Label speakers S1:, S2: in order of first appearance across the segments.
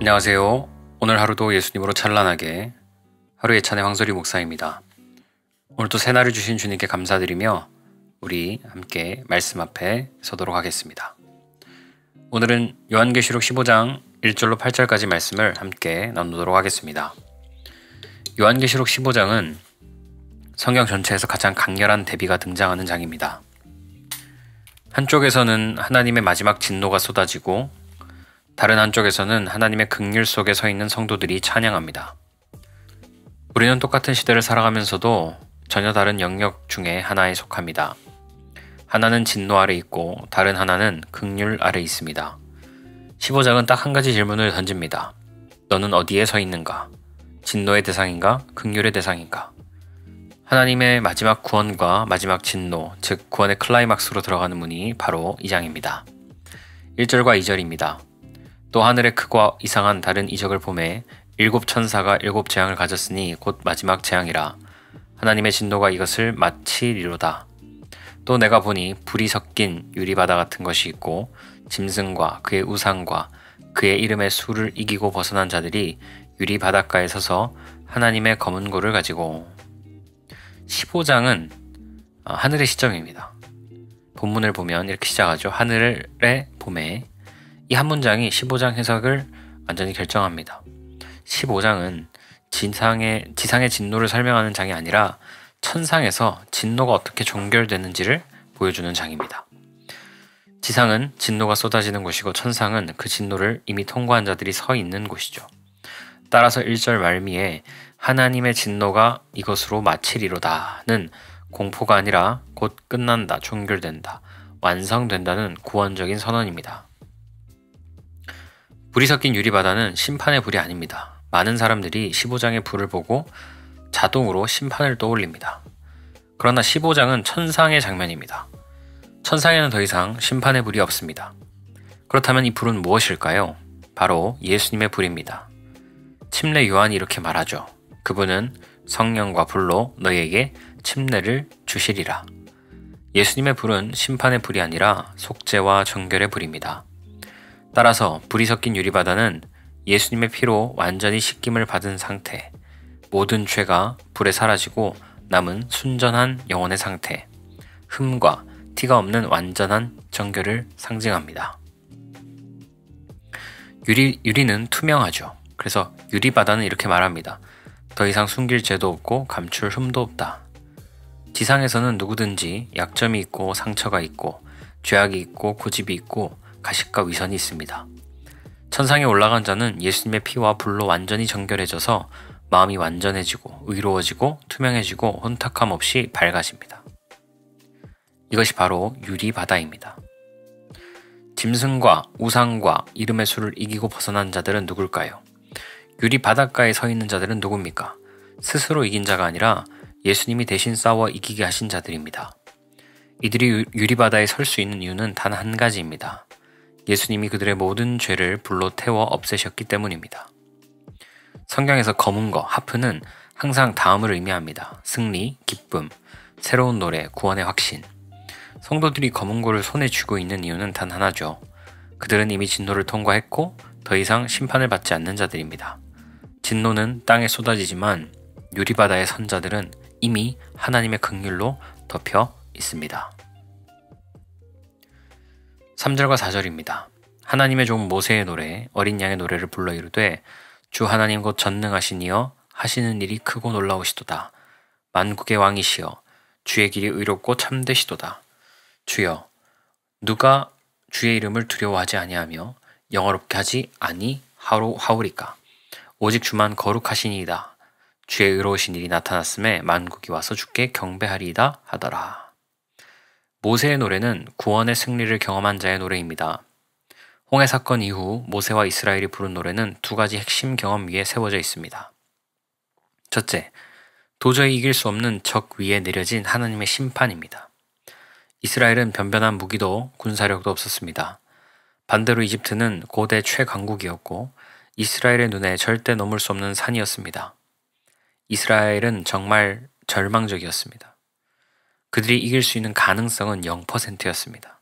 S1: 안녕하세요. 오늘 하루도 예수님으로 찬란하게 하루의 찬의 황소리 목사입니다. 오늘도 새날을 주신 주님께 감사드리며 우리 함께 말씀 앞에 서도록 하겠습니다. 오늘은 요한계시록 15장 1절로 8절까지 말씀을 함께 나누도록 하겠습니다. 요한계시록 15장은 성경 전체에서 가장 강렬한 대비가 등장하는 장입니다. 한쪽에서는 하나님의 마지막 진노가 쏟아지고 다른 한쪽에서는 하나님의 긍휼 속에 서 있는 성도들이 찬양합니다. 우리는 똑같은 시대를 살아가면서도 전혀 다른 영역 중에 하나에 속합니다. 하나는 진노 아래 있고 다른 하나는 긍휼 아래 있습니다. 15장은 딱 한 가지 질문을 던집니다. 너는 어디에 서 있는가? 진노의 대상인가? 긍휼의 대상인가? 하나님의 마지막 구원과 마지막 진노, 즉 구원의 클라이막스로 들어가는 문이 바로 이 장입니다. 1절과 2절입니다. 또 하늘에 크고 이상한 다른 이적을 보매 7 천사가 7 재앙을 가졌으니 곧 마지막 재앙이라. 하나님의 진노가 이것을 마치리로다. 또 내가 보니 불이 섞인 유리바다 같은 것이 있고 짐승과 그의 우상과 그의 이름의 수를 이기고 벗어난 자들이 유리바닷가에 서서 하나님의 검은 고를 가지고. 15장은 하늘의 시점입니다. 본문을 보면 이렇게 시작하죠. 하늘의 봄에. 이 한 문장이 15장 해석을 완전히 결정합니다. 15장은 지상의 진노를 설명하는 장이 아니라 천상에서 진노가 어떻게 종결되는지를 보여주는 장입니다. 지상은 진노가 쏟아지는 곳이고 천상은 그 진노를 이미 통과한 자들이 서 있는 곳이죠. 따라서 1절 말미에 하나님의 진노가 이것으로 마치리로다는 공포가 아니라 곧 끝난다, 종결된다, 완성된다는 구원적인 선언입니다. 불이 섞인 유리바다는 심판의 불이 아닙니다. 많은 사람들이 15장의 불을 보고 자동으로 심판을 떠올립니다. 그러나 15장은 천상의 장면입니다. 천상에는 더 이상 심판의 불이 없습니다. 그렇다면 이 불은 무엇일까요? 바로 예수님의 불입니다. 침례 요한이 이렇게 말하죠. 그분은 성령과 불로 너희에게 침례를 주시리라. 예수님의 불은 심판의 불이 아니라 속죄와 정결의 불입니다. 따라서 불이 섞인 유리바다는 예수님의 피로 완전히 씻김을 받은 상태, 모든 죄가 불에 사라지고 남은 순전한 영혼의 상태, 흠과 티가 없는 완전한 정결을 상징합니다. 유리는 투명하죠. 그래서 유리바다는 이렇게 말합니다. 더 이상 숨길 죄도 없고 감출 흠도 없다. 지상에서는 누구든지 약점이 있고 상처가 있고 죄악이 있고 고집이 있고 가식과 위선이 있습니다. 천상에 올라간 자는 예수님의 피와 불로 완전히 정결해져서 마음이 완전해지고 의로워지고 투명해지고 혼탁함 없이 밝아집니다. 이것이 바로 유리바다입니다. 짐승과 우상과 이름의 수를 이기고 벗어난 자들은 누굴까요? 유리바닷가에 서 있는 자들은 누굽니까? 스스로 이긴 자가 아니라 예수님이 대신 싸워 이기게 하신 자들입니다. 이들이 유리바다에 설 수 있는 이유는 단 한 가지입니다. 예수님이 그들의 모든 죄를 불로 태워 없애셨기 때문입니다. 성경에서 검은 거, 하프는 항상 다음을 의미합니다. 승리, 기쁨, 새로운 노래, 구원의 확신. 성도들이 검은 고를 손에 쥐고 있는 이유는 단 하나죠. 그들은 이미 진노를 통과했고 더 이상 심판을 받지 않는 자들입니다. 진노는 땅에 쏟아지지만 유리바다의 선 자들은 이미 하나님의 긍휼로 덮여 있습니다. 3절과 4절입니다. 하나님의 종 모세의 노래, 어린 양의 노래를 불러 이르되 주 하나님 곧 전능하신 이여 하시는 일이 크고 놀라우시도다. 만국의 왕이시여 주의 길이 의롭고 참되시도다. 주여 누가 주의 이름을 두려워하지 아니하며 영어롭게 하지 아니하오리까. 오직 주만 거룩하시니이다. 주의 의로우신 일이 나타났음에 만국이 와서 주께 경배하리이다 하더라. 모세의 노래는 구원의 승리를 경험한 자의 노래입니다. 홍해 사건 이후 모세와 이스라엘이 부른 노래는 두 가지 핵심 경험 위에 세워져 있습니다. 첫째, 도저히 이길 수 없는 적 위에 내려진 하나님의 심판입니다. 이스라엘은 변변한 무기도 군사력도 없었습니다. 반대로 이집트는 고대 최강국이었고 이스라엘의 눈에 절대 넘을 수 없는 산이었습니다. 이스라엘은 정말 절망적이었습니다. 그들이 이길 수 있는 가능성은 0%였습니다.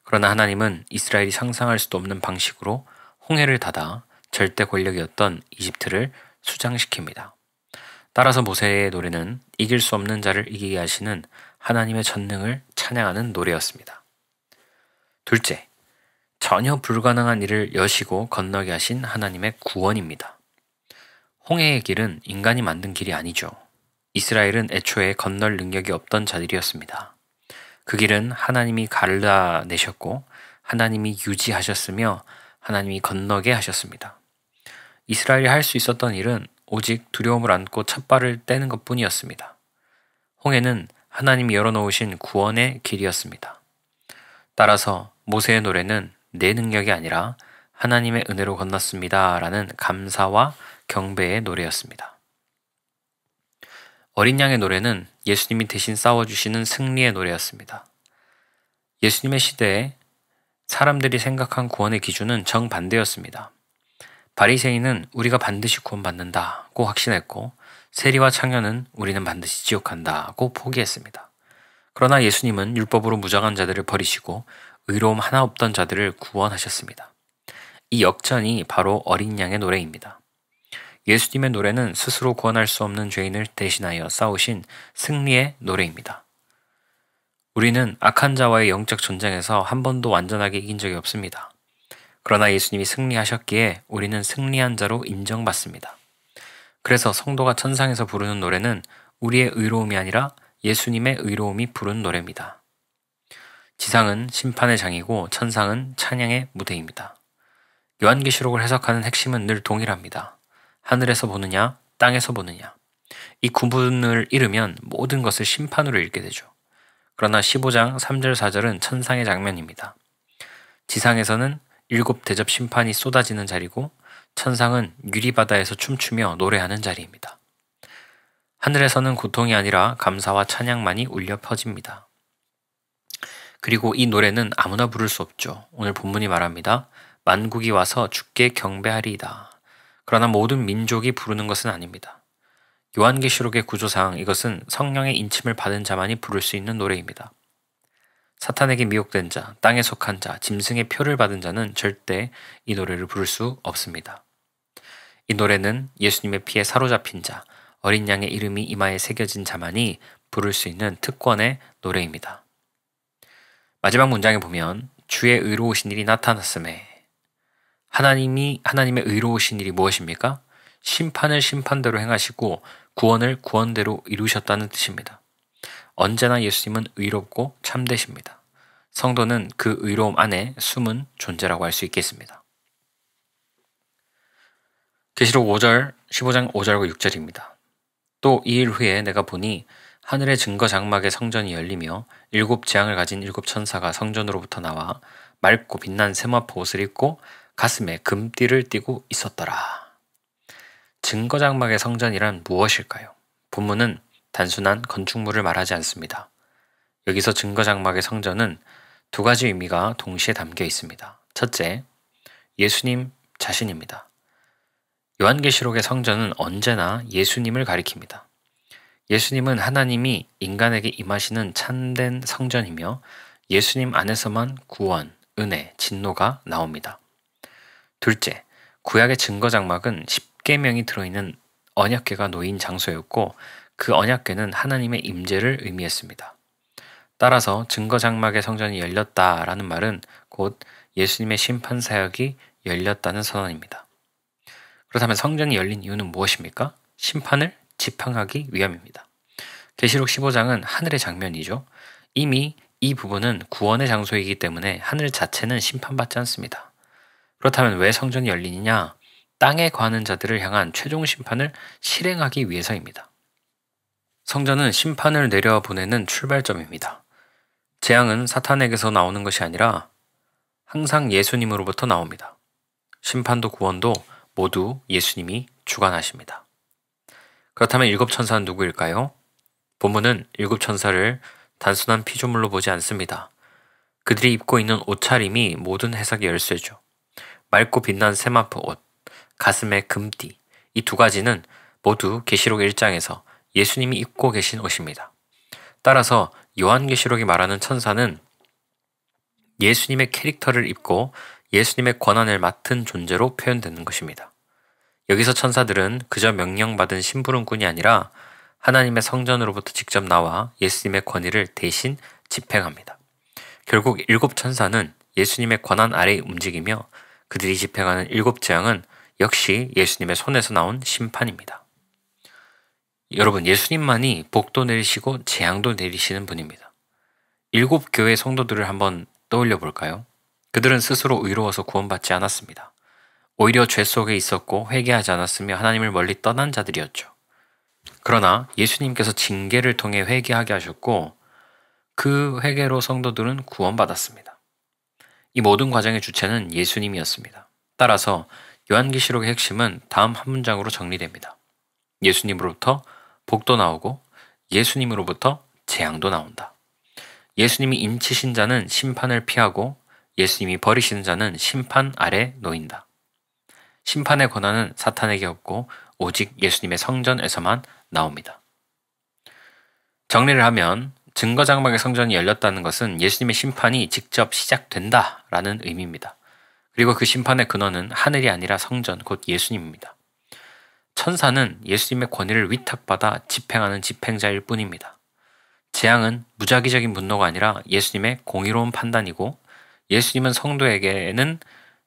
S1: 그러나 하나님은 이스라엘이 상상할 수도 없는 방식으로 홍해를 닫아 절대 권력이었던 이집트를 수장시킵니다. 따라서 모세의 노래는 이길 수 없는 자를 이기게 하시는 하나님의 전능을 찬양하는 노래였습니다. 둘째, 전혀 불가능한 일을 여시고 건너게 하신 하나님의 구원입니다. 홍해의 길은 인간이 만든 길이 아니죠. 이스라엘은 애초에 건널 능력이 없던 자들이었습니다. 그 길은 하나님이 갈라내셨고 하나님이 유지하셨으며 하나님이 건너게 하셨습니다. 이스라엘이 할 수 있었던 일은 오직 두려움을 안고 첫발을 떼는 것뿐이었습니다. 홍해는 하나님이 열어놓으신 구원의 길이었습니다. 따라서 모세의 노래는 내 능력이 아니라 하나님의 은혜로 건넜습니다 라는 감사와 경배의 노래였습니다. 어린 양의 노래는 예수님이 대신 싸워주시는 승리의 노래였습니다. 예수님의 시대에 사람들이 생각한 구원의 기준은 정반대였습니다. 바리새인은 우리가 반드시 구원받는다고 확신했고 세리와 창녀는 우리는 반드시 지옥 간다고 포기했습니다. 그러나 예수님은 율법으로 무장한 자들을 버리시고 의로움 하나 없던 자들을 구원하셨습니다. 이 역전이 바로 어린 양의 노래입니다. 예수님의 노래는 스스로 구원할 수 없는 죄인을 대신하여 싸우신 승리의 노래입니다. 우리는 악한 자와의 영적 전쟁에서 한 번도 완전하게 이긴 적이 없습니다. 그러나 예수님이 승리하셨기에 우리는 승리한 자로 인정받습니다. 그래서 성도가 천상에서 부르는 노래는 우리의 의로움이 아니라 예수님의 의로움이 부른 노래입니다. 지상은 심판의 장이고 천상은 찬양의 무대입니다. 요한계시록을 해석하는 핵심은 늘 동일합니다. 하늘에서 보느냐, 땅에서 보느냐. 이 구분을 잃으면 모든 것을 심판으로 읽게 되죠. 그러나 15장 3절 4절은 천상의 장면입니다. 지상에서는 7 대접 심판이 쏟아지는 자리고 천상은 유리바다에서 춤추며 노래하는 자리입니다. 하늘에서는 고통이 아니라 감사와 찬양만이 울려 퍼집니다. 그리고 이 노래는 아무나 부를 수 없죠. 오늘 본문이 말합니다. 만국이 와서 주께 경배하리이다. 그러나 모든 민족이 부르는 것은 아닙니다. 요한계시록의 구조상 이것은 성령의 인침을 받은 자만이 부를 수 있는 노래입니다. 사탄에게 미혹된 자, 땅에 속한 자, 짐승의 표를 받은 자는 절대 이 노래를 부를 수 없습니다. 이 노래는 예수님의 피에 사로잡힌 자, 어린 양의 이름이 이마에 새겨진 자만이 부를 수 있는 특권의 노래입니다. 마지막 문장에 보면 주의 의로우신 일이 나타났음에 하나님의 의로우신 일이 무엇입니까? 심판을 심판대로 행하시고 구원을 구원대로 이루셨다는 뜻입니다. 언제나 예수님은 의롭고 참되십니다. 성도는 그 의로움 안에 숨은 존재라고 할 수 있겠습니다. 계시록 15장 5절과 6절입니다. 또 2일 후에 내가 보니 하늘의 증거 장막의 성전이 열리며 7 재앙을 가진 7 천사가 성전으로부터 나와 맑고 빛난 세마포 옷을 입고 가슴에 금띠를 띠고 있었더라. 증거 장막의 성전이란 무엇일까요? 본문은 단순한 건축물을 말하지 않습니다. 여기서 증거 장막의 성전은 2가지 의미가 동시에 담겨 있습니다. 첫째, 예수님 자신입니다. 요한계시록의 성전은 언제나 예수님을 가리킵니다. 예수님은 하나님이 인간에게 임하시는 참된 성전이며 예수님 안에서만 구원, 은혜, 진노가 나옵니다. 둘째, 구약의 증거 장막은 10계명이 들어있는 언약궤가 놓인 장소였고 그 언약궤는 하나님의 임재를 의미했습니다. 따라서 증거 장막의 성전이 열렸다라는 말은 곧 예수님의 심판 사역이 열렸다는 선언입니다. 그렇다면 성전이 열린 이유는 무엇입니까? 심판을 지팡하기 위함입니다. 계시록 15장은 하늘의 장면이죠. 이미 이 부분은 구원의 장소이기 때문에 하늘 자체는 심판받지 않습니다. 그렇다면 왜 성전이 열리느냐? 땅에 거하는 자들을 향한 최종 심판을 실행하기 위해서입니다. 성전은 심판을 내려보내는 출발점입니다. 재앙은 사탄에게서 나오는 것이 아니라 항상 예수님으로부터 나옵니다. 심판도 구원도 모두 예수님이 주관하십니다. 그렇다면 7 천사는 누구일까요? 본문은 7 천사를 단순한 피조물로 보지 않습니다. 그들이 입고 있는 옷차림이 모든 해석의 열쇠죠. 맑고 빛난 세마포 옷, 가슴에 금띠, 이 2가지는 모두 계시록 1장에서 예수님이 입고 계신 옷입니다. 따라서 요한계시록이 말하는 천사는 예수님의 캐릭터를 입고 예수님의 권한을 맡은 존재로 표현되는 것입니다. 여기서 천사들은 그저 명령받은 심부름꾼이 아니라 하나님의 성전으로부터 직접 나와 예수님의 권위를 대신 집행합니다. 결국 7 천사는 예수님의 권한 아래 움직이며 그들이 집행하는 7 재앙은 역시 예수님의 손에서 나온 심판입니다. 여러분, 예수님만이 복도 내리시고 재앙도 내리시는 분입니다. 7 교회 성도들을 한번 떠올려 볼까요? 그들은 스스로 의로워서 구원받지 않았습니다. 오히려 죄 속에 있었고 회개하지 않았으며 하나님을 멀리 떠난 자들이었죠. 그러나 예수님께서 징계를 통해 회개하게 하셨고 그 회개로 성도들은 구원받았습니다. 이 모든 과정의 주체는 예수님이었습니다. 따라서 요한계시록의 핵심은 다음 한 문장으로 정리됩니다. 예수님으로부터 복도 나오고 예수님으로부터 재앙도 나온다. 예수님이 인치신 자는 심판을 피하고 예수님이 버리시는 자는 심판 아래 놓인다. 심판의 권한은 사탄에게 없고 오직 예수님의 성전에서만 나옵니다. 정리를 하면 증거장막의 성전이 열렸다는 것은 예수님의 심판이 직접 시작된다라는 의미입니다. 그리고 그 심판의 근원은 하늘이 아니라 성전, 곧 예수님입니다. 천사는 예수님의 권위를 위탁받아 집행하는 집행자일 뿐입니다. 재앙은 무작위적인 분노가 아니라 예수님의 공의로운 판단이고 예수님은 성도에게는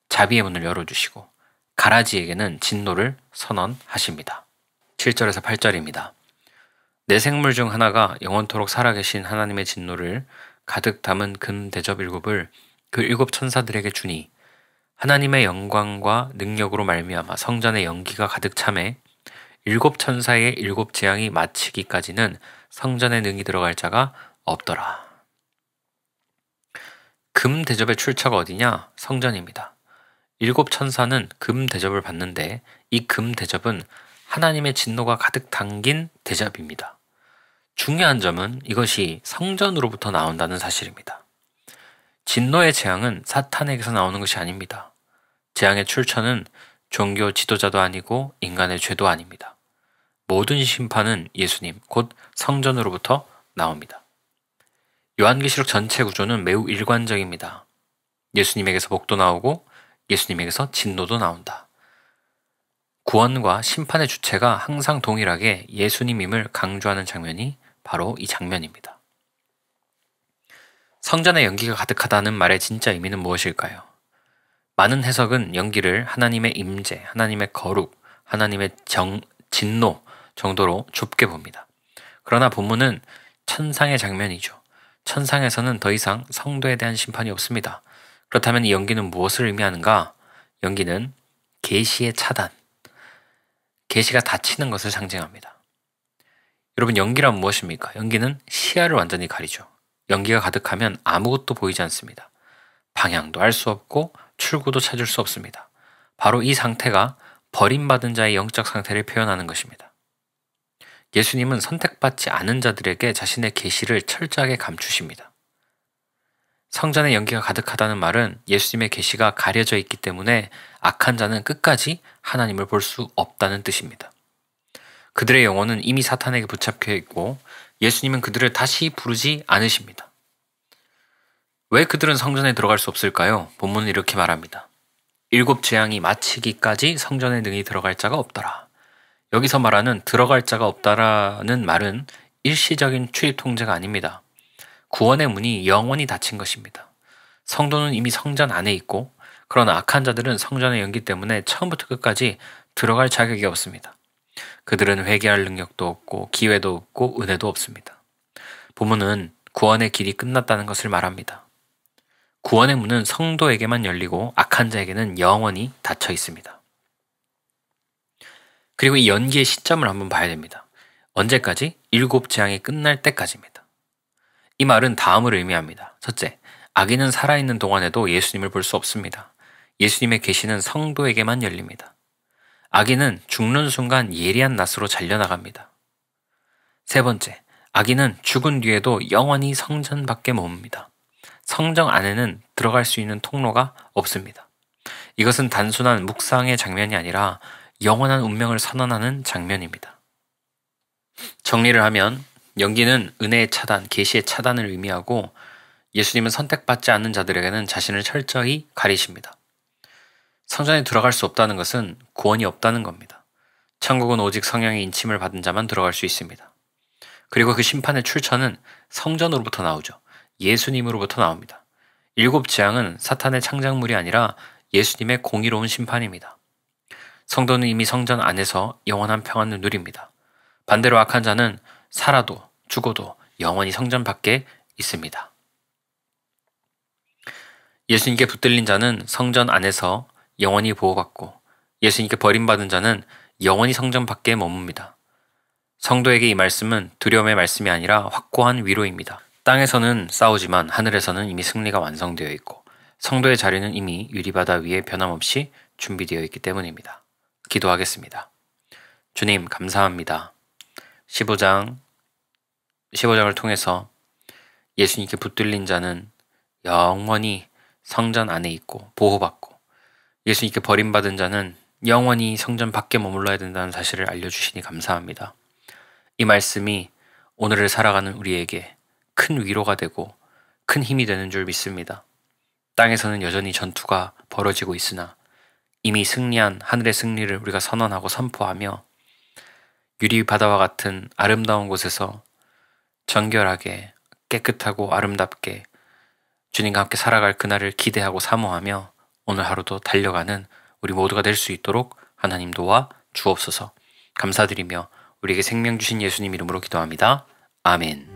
S1: 자비의 문을 열어주시고 가라지에게는 진노를 선언하십니다. 7절에서 8절입니다. 내 생물 중 하나가 영원토록 살아계신 하나님의 진노를 가득 담은 금 대접 7을 그 7 천사들에게 주니 하나님의 영광과 능력으로 말미암아 성전의 연기가 가득 차매 7 천사의 7 재앙이 마치기까지는 성전에 능히 들어갈 자가 없더라. 금 대접의 출처가 어디냐? 성전입니다. 7 천사는 금 대접을 받는데 이 금 대접은 하나님의 진노가 가득 담긴 대접입니다. 중요한 점은 이것이 성전으로부터 나온다는 사실입니다. 진노의 재앙은 사탄에게서 나오는 것이 아닙니다. 재앙의 출처는 종교 지도자도 아니고 인간의 죄도 아닙니다. 모든 심판은 예수님, 곧 성전으로부터 나옵니다. 요한계시록 전체 구조는 매우 일관적입니다. 예수님에게서 복도 나오고 예수님에게서 진노도 나온다. 구원과 심판의 주체가 항상 동일하게 예수님임을 강조하는 장면이 바로 이 장면입니다. 성전의 연기가 가득하다는 말의 진짜 의미는 무엇일까요? 많은 해석은 연기를 하나님의 임재, 하나님의 거룩, 하나님의 진노 정도로 좁게 봅니다. 그러나 본문은 천상의 장면이죠. 천상에서는 더 이상 성도에 대한 심판이 없습니다. 그렇다면 이 연기는 무엇을 의미하는가? 연기는 계시의 차단, 계시가 닫히는 것을 상징합니다. 여러분, 연기란 무엇입니까? 연기는 시야를 완전히 가리죠. 연기가 가득하면 아무것도 보이지 않습니다. 방향도 알 수 없고 출구도 찾을 수 없습니다. 바로 이 상태가 버림받은 자의 영적 상태를 표현하는 것입니다. 예수님은 선택받지 않은 자들에게 자신의 계시를 철저하게 감추십니다. 성전의 연기가 가득하다는 말은 예수님의 계시가 가려져 있기 때문에 악한 자는 끝까지 하나님을 볼 수 없다는 뜻입니다. 그들의 영혼은 이미 사탄에게 붙잡혀 있고 예수님은 그들을 다시 부르지 않으십니다. 왜 그들은 성전에 들어갈 수 없을까요? 본문은 이렇게 말합니다. 7 재앙이 마치기까지 성전에 능히 들어갈 자가 없더라. 여기서 말하는 들어갈 자가 없다라는 말은 일시적인 출입 통제가 아닙니다. 구원의 문이 영원히 닫힌 것입니다. 성도는 이미 성전 안에 있고 그러나 악한 자들은 성전의 연기 때문에 처음부터 끝까지 들어갈 자격이 없습니다. 그들은 회개할 능력도 없고 기회도 없고 은혜도 없습니다. 본문은 구원의 길이 끝났다는 것을 말합니다. 구원의 문은 성도에게만 열리고 악한 자에게는 영원히 닫혀 있습니다. 그리고 이 연기의 시점을 한번 봐야 됩니다. 언제까지? 7 재앙이 끝날 때까지입니다. 이 말은 다음을 의미합니다. 첫째, 악인은 살아있는 동안에도 예수님을 볼 수 없습니다. 예수님의 계시는 성도에게만 열립니다. 악인은 죽는 순간 예리한 낫으로 잘려나갑니다. 세 번째, 악인은 죽은 뒤에도 영원히 성전 밖에 머뭅니다. 성전 안에는 들어갈 수 있는 통로가 없습니다. 이것은 단순한 묵상의 장면이 아니라 영원한 운명을 선언하는 장면입니다. 정리를 하면 연기는 은혜의 차단, 계시의 차단을 의미하고 예수님은 선택받지 않는 자들에게는 자신을 철저히 가리십니다. 성전에 들어갈 수 없다는 것은 구원이 없다는 겁니다. 천국은 오직 성령의 인침을 받은 자만 들어갈 수 있습니다. 그리고 그 심판의 출처는 성전으로부터 나오죠. 예수님으로부터 나옵니다. 7 재앙은 사탄의 창작물이 아니라 예수님의 공의로운 심판입니다. 성도는 이미 성전 안에서 영원한 평안을 누립니다. 반대로 악한 자는 살아도 죽어도 영원히 성전 밖에 있습니다. 예수님께 붙들린 자는 성전 안에서 영원히 보호받고 예수님께 버림받은 자는 영원히 성전 밖에 머뭅니다. 성도에게 이 말씀은 두려움의 말씀이 아니라 확고한 위로입니다. 땅에서는 싸우지만 하늘에서는 이미 승리가 완성되어 있고 성도의 자리는 이미 유리바다 위에 변함없이 준비되어 있기 때문입니다. 기도하겠습니다. 주님 감사합니다. 15장을 통해서 예수님께 붙들린 자는 영원히 성전 안에 있고 보호받고 예수님께 버림받은 자는 영원히 성전 밖에 머물러야 된다는 사실을 알려주시니 감사합니다. 이 말씀이 오늘을 살아가는 우리에게 큰 위로가 되고 큰 힘이 되는 줄 믿습니다. 땅에서는 여전히 전투가 벌어지고 있으나 이미 승리한 하늘의 승리를 우리가 선언하고 선포하며 유리바다와 같은 아름다운 곳에서 정결하게 깨끗하고 아름답게 주님과 함께 살아갈 그날을 기대하고 사모하며 오늘 하루도 달려가는 우리 모두가 될 수 있도록 하나님 도와 주옵소서. 감사드리며 우리에게 생명 주신 예수님 이름으로 기도합니다. 아멘.